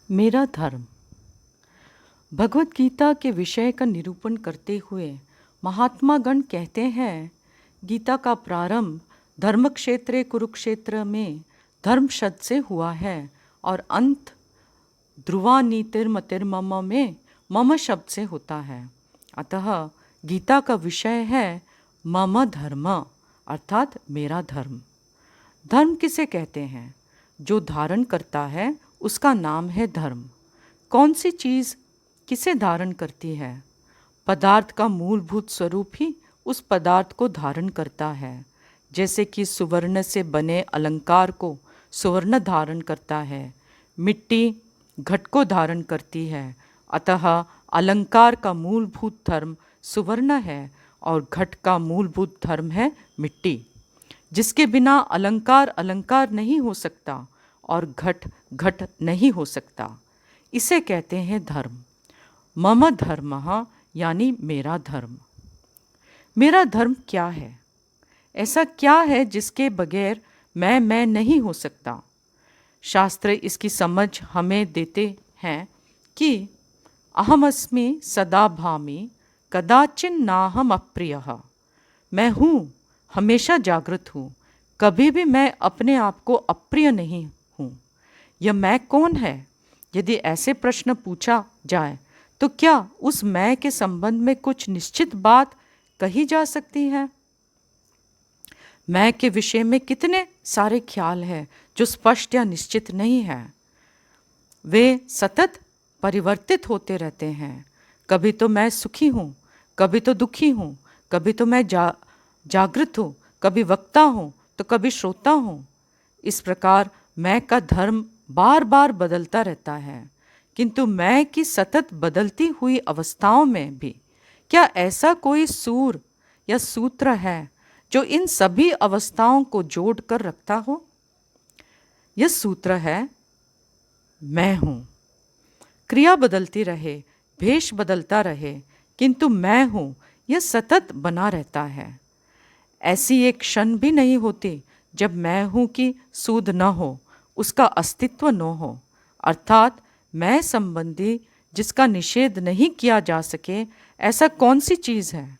मेरा धर्म। भगवत गीता के विषय का निरूपण करते हुए महात्मा गण कहते हैं, गीता का प्रारंभ धर्म क्षेत्रे कुरुक्षेत्र में धर्म शब्द से हुआ है और अंत ध्रुवा नीतिर्मतिर्मम में मम शब्द से होता है। अतः गीता का विषय है मम धर्म, अर्थात मेरा धर्म। धर्म किसे कहते हैं? जो धारण करता है उसका नाम है धर्म। कौन सी चीज़ किसे धारण करती है? पदार्थ का मूलभूत स्वरूप ही उस पदार्थ को धारण करता है। जैसे कि सुवर्ण से बने अलंकार को सुवर्ण धारण करता है, मिट्टी घट को धारण करती है। अतः अलंकार का मूलभूत धर्म सुवर्ण है और घट का मूलभूत धर्म है मिट्टी, जिसके बिना अलंकार अलंकार नहीं हो सकता और घट घट नहीं हो सकता। इसे कहते हैं धर्म। मम धर्मः यानी मेरा धर्म। मेरा धर्म क्या है? ऐसा क्या है जिसके बगैर मैं नहीं हो सकता? शास्त्र इसकी समझ हमें देते हैं कि अहमस्मि सदा भामि कदाचिन नाहम अप्रियः। मैं हूँ, हमेशा जागृत हूँ, कभी भी मैं अपने आप को अप्रिय नहीं हूँ। यह मैं कौन है? यदि ऐसे प्रश्न पूछा जाए तो क्या उस मैं के संबंध में कुछ निश्चित बात कही जा सकती है? मैं के विषय में कितने सारे ख्याल हैं जो स्पष्ट या निश्चित नहीं है। वे सतत परिवर्तित होते रहते हैं। कभी तो मैं सुखी हूँ, कभी तो दुखी हूँ, कभी तो मैं जागृत हूँ, कभी वक्ता हूँ तो कभी श्रोता हूँ। इस प्रकार मैं का धर्म बार बार बदलता रहता है। किंतु मैं की सतत बदलती हुई अवस्थाओं में भी क्या ऐसा कोई सूर या सूत्र है जो इन सभी अवस्थाओं को जोड़ कर रखता हो? यह सूत्र है मैं हूँ। क्रिया बदलती रहे, भेष बदलता रहे, किंतु मैं हूँ यह सतत बना रहता है। ऐसी एक क्षण भी नहीं होती जब मैं हूँ की सूध न हो, उसका अस्तित्व न हो। अर्थात मैं संबंधी जिसका निषेध नहीं किया जा सके, ऐसा कौन सी चीज़ है?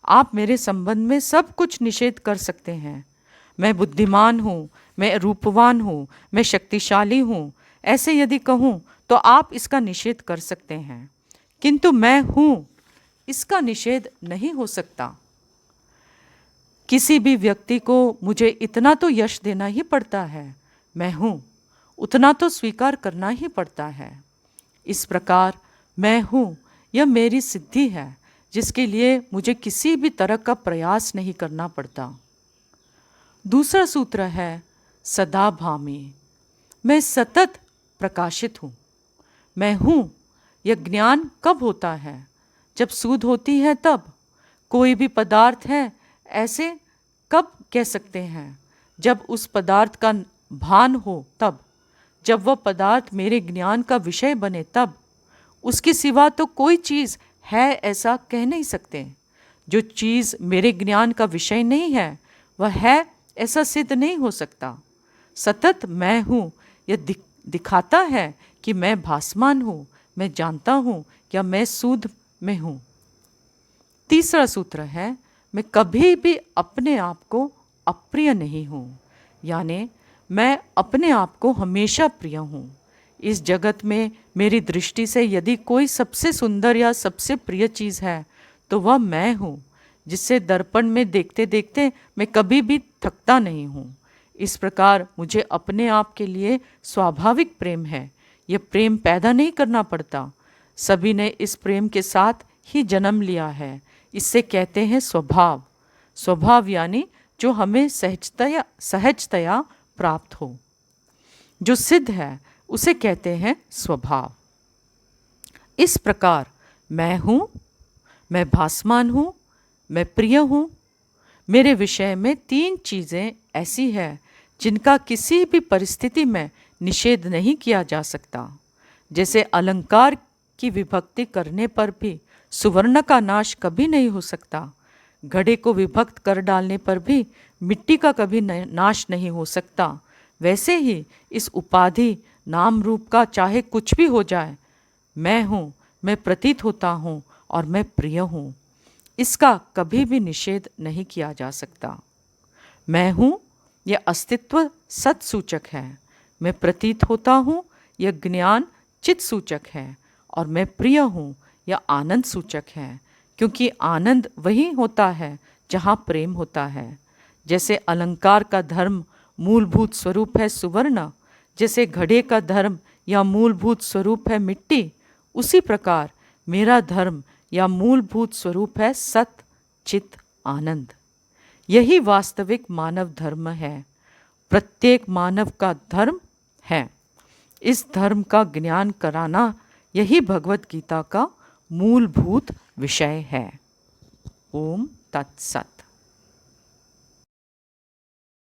आप मेरे संबंध में सब कुछ निषेध कर सकते हैं। मैं बुद्धिमान हूँ, मैं रूपवान हूँ, मैं शक्तिशाली हूँ, ऐसे यदि कहूँ तो आप इसका निषेध कर सकते हैं। किंतु मैं हूँ, इसका निषेध नहीं हो सकता। किसी भी व्यक्ति को मुझे इतना तो यश देना ही पड़ता है, मैं हूँ, उतना तो स्वीकार करना ही पड़ता है। इस प्रकार मैं हूँ यह मेरी सिद्धि है, जिसके लिए मुझे किसी भी तरह का प्रयास नहीं करना पड़ता। दूसरा सूत्र है सदा भामी। मैं सतत प्रकाशित हूँ। मैं हूँ यह ज्ञान कब होता है? जब सूध होती है तब। कोई भी पदार्थ है ऐसे कब कह सकते हैं? जब उस पदार्थ का भान हो तब। जब वह पदार्थ मेरे ज्ञान का विषय बने तब। उसके सिवा तो कोई चीज़ है ऐसा कह नहीं सकते। जो चीज़ मेरे ज्ञान का विषय नहीं है वह है ऐसा सिद्ध नहीं हो सकता। सतत मैं हूँ यह दिखाता है कि मैं भासमान हूँ, मैं जानता हूँ क्या मैं सूध में हूँ। तीसरा सूत्र है मैं कभी भी अपने आप को अप्रिय नहीं हूँ, यानी मैं अपने आप को हमेशा प्रिय हूँ। इस जगत में मेरी दृष्टि से यदि कोई सबसे सुंदर या सबसे प्रिय चीज़ है तो वह मैं हूँ, जिससे दर्पण में देखते देखते मैं कभी भी थकता नहीं हूँ। इस प्रकार मुझे अपने आप के लिए स्वाभाविक प्रेम है। यह प्रेम पैदा नहीं करना पड़ता, सभी ने इस प्रेम के साथ ही जन्म लिया है। इससे कहते हैं स्वभाव। स्वभाव यानी जो हमें सहजतया प्राप्त हो, जो सिद्ध है, उसे कहते हैं स्वभाव। इस प्रकार मैं हूँ, मैं भासमान हूँ, मैं प्रिय हूँ। मेरे विषय में तीन चीज़ें ऐसी हैं जिनका किसी भी परिस्थिति में निषेध नहीं किया जा सकता। जैसे अलंकार की विभक्ति करने पर भी सुवर्ण का नाश कभी नहीं हो सकता। घड़े को विभक्त कर डालने पर भी मिट्टी का कभी नाश नहीं हो सकता। वैसे ही इस उपाधि नाम रूप का चाहे कुछ भी हो जाए, मैं हूँ, मैं प्रतीत होता हूँ और मैं प्रिय हूँ, इसका कभी भी निषेध नहीं किया जा सकता। मैं हूँ यह अस्तित्व सत सूचक है, मैं प्रतीत होता हूँ यह ज्ञान चित सूचक है, और मैं प्रिय हूँ यह आनंद सूचक है, क्योंकि आनंद वही होता है जहाँ प्रेम होता है। जैसे अलंकार का धर्म मूलभूत स्वरूप है सुवर्ण, जैसे घड़े का धर्म या मूलभूत स्वरूप है मिट्टी, उसी प्रकार मेरा धर्म या मूलभूत स्वरूप है सत चित आनंद। यही वास्तविक मानव धर्म है, प्रत्येक मानव का धर्म है। इस धर्म का ज्ञान कराना यही भगवत गीता का मूलभूत विषय है। ओम तत्सत।